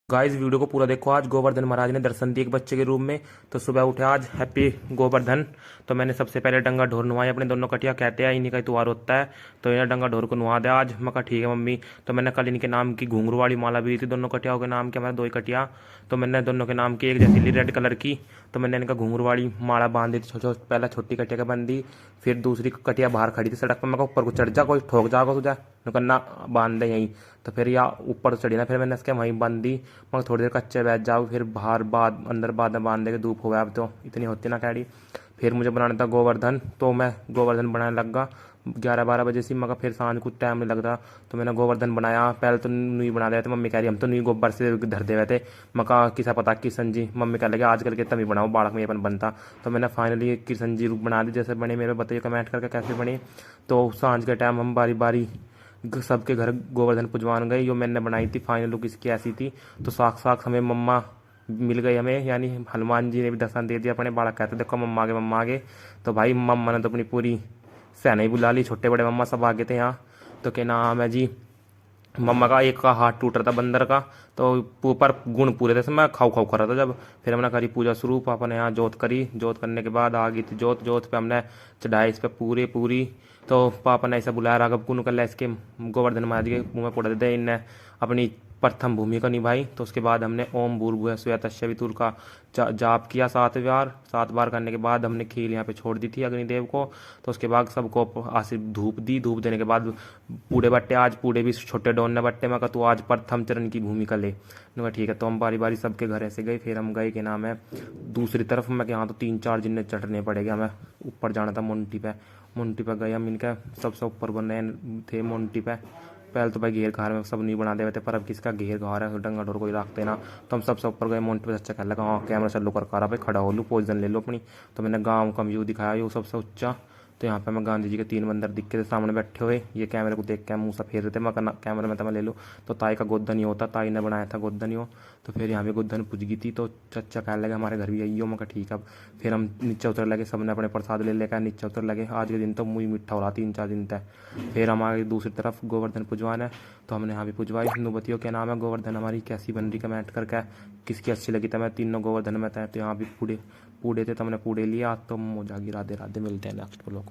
Guys video को पूरा देखो। आज गोवर्धन महाराज ने दर्शन दिए एक बच्चे के रूप में। तो सुबह उठे आज, हैप्पी गोवर्धन। तो मैंने सबसे पहले डंगा ढोर नुआए अपने दोनों कटिया, कहते हैं इन्हीं का त्योहार होता है। तो इन्हें डंगा ढोर को नुआ दे आज। मैं कहा ठीक है मम्मी। तो मैंने कल इनके नाम की घुंघरू वाली माला भी दी थी दोनों कटियाओं के नाम की, हमारे दो ही कटिया। तो मैंने दोनों के नाम की एक जैसी ली रेड कलर की। तो मैंने इनका घुंघरू वाली माला बांध दी थी। पहला छोटी कटिया का बांध दी, फिर दूसरी कटिया बाहर खड़ी थी सड़क पर। मैं कहा ऊपर को चढ़ जा, कोई ठोक जाएगा तुझे। करना बांध दे यहीं। तो फिर या ऊपर चढ़ी ना, फिर मैंने इसके वहीं बांध दी। मगर थोड़ी देर कच्चे बैठ जाओ, फिर बाहर बाद अंदर बाद में बांध दे के धूप हो गया। अब तो इतनी होती ना कैडी। फिर मुझे बनाना था गोवर्धन, तो मैं गोवर्धन बनाने लग गया 11-12 बजे से। मगर फिर सांझ कुछ टाइम नहीं लग रहा, तो मैंने गोवर्धन बनाया। पहले तो नुई बना दिया था, मम्मी कह रही हम तो नुई गोबर से धर दे हुए थे। मका किसा पता किशन जी, मम्मी कह लगे आजकल के तभी बनाओ, बाड़क में अपन बनता। तो मैंने फाइनली किशन जी बना दी। जैसे बने मेरे बताइए कमेंट करके कैसे बने। तो सांझ के टाइम हम बारी बारी सबके घर गोवर्धन पुजवान गए। जो मैंने बनाई थी फाइनल लुक इसकी ऐसी थी। तो साक्षात हमें मम्मा मिल गई हमें, यानी हनुमान जी ने भी दर्शन दे दिया अपने। बालक कहते देखो मम्मा आगे मम्मा आगे। तो भाई मम्मा ने तो अपनी पूरी सेना ही बुला ली, छोटे बड़े मम्मा सब आगे थे यहाँ। तो क्या नाम है जी, मम्मा का एक का हाथ टूट रहा था बंदर का। तो ऊपर गुण पूरे थे, मैं खाऊ खाऊ कर रहा था जब। फिर हमने करी पूजा शुरू, पापा ने यहाँ जोत करी। जोत करने के बाद आ गई थी जोत। जोत पे हमने चढ़ाई इस पे पूरी पूरी। तो पापा ने ऐसा बुलाया राघव गुण कर इसके गोवर्धन महाराज के मुँह में पड़ देते इनने अपनी प्रथम भूमिका निभाई। तो उसके बाद हमने ओम भूर्भुवः स्वः तस्सवितुर का जाप किया 7 बार करने के बाद हमने खील यहाँ पे छोड़ दी थी अग्निदेव को। तो उसके बाद सबको आशीर्वाद धूप दी। धूप देने के बाद पूड़े बट्टे, आज पूड़े भी छोटे डोन बट्टे में का तो आज प्रथम चरण की भूमिका ले। मैं ठीक है। तो हम बारी बारी सबके घर ऐसे गए। फिर हम गए के नाम है दूसरी तरफ में, यहाँ तो 3-4 जिन्हें चढ़ने पड़ेगा। हमें ऊपर जाना था मोन्टी पे। मोन्टी पे गए हम, इनका सबसे ऊपर बने थे मोन्टी पे। पहले तो भाई घेर घार में सब नहीं बना दे थे, पर अब किसका घेर घार है, डंगा डोर कोई रखते ना। तो हम सबसे ऊपर गए मोन्टी पे। अच्छा कह लगा हाँ कैमरा चालू कर रहा भाई, खड़ा हो लूँ पोजिशन ले लो अपनी। तो मैंने गाँव का व्यू दिखाया ये सबसे ऊंचा। तो यहाँ पे मैं गांधी जी के 3 बंदर दिखे थे सामने बैठे हुए। ये कैमरे को देख के मुँह सा फेर रहे थे। मैं कैमरे में तो मैं ले लूँ। तो ताई का गोदन ही होता, ताई ने बनाया था गोदन ही हो। तो फिर यहाँ पे गोदन पुज गई थी। तो चचा कहने लगे हमारे घर भी आई हो। मैं कहा ठीक है। फिर हम नीचे उतर लगे, सबने अपने प्रसाद ले लेकर नीचे उतर लगे। आज के दिन तो मुँह मीठा हो रहा 3-4 दिन तक। फिर हम आगे दूसरी तरफ गोवर्धन पुजवाना है। तो हमने यहाँ भी पुजवाई। नुबतियों के नाम है गोवर्धन हमारी कैसी बन रही कमेंट करके, किसकी अच्छी लगी। था मैं तीनों गोवर्धन में था। तो यहाँ भी पूड़े पूड़े थे, तो हमने पूड़े लिया। तो मोजा गिरा दे राधे, मिलते हैं नेक्स्ट ब्लॉग।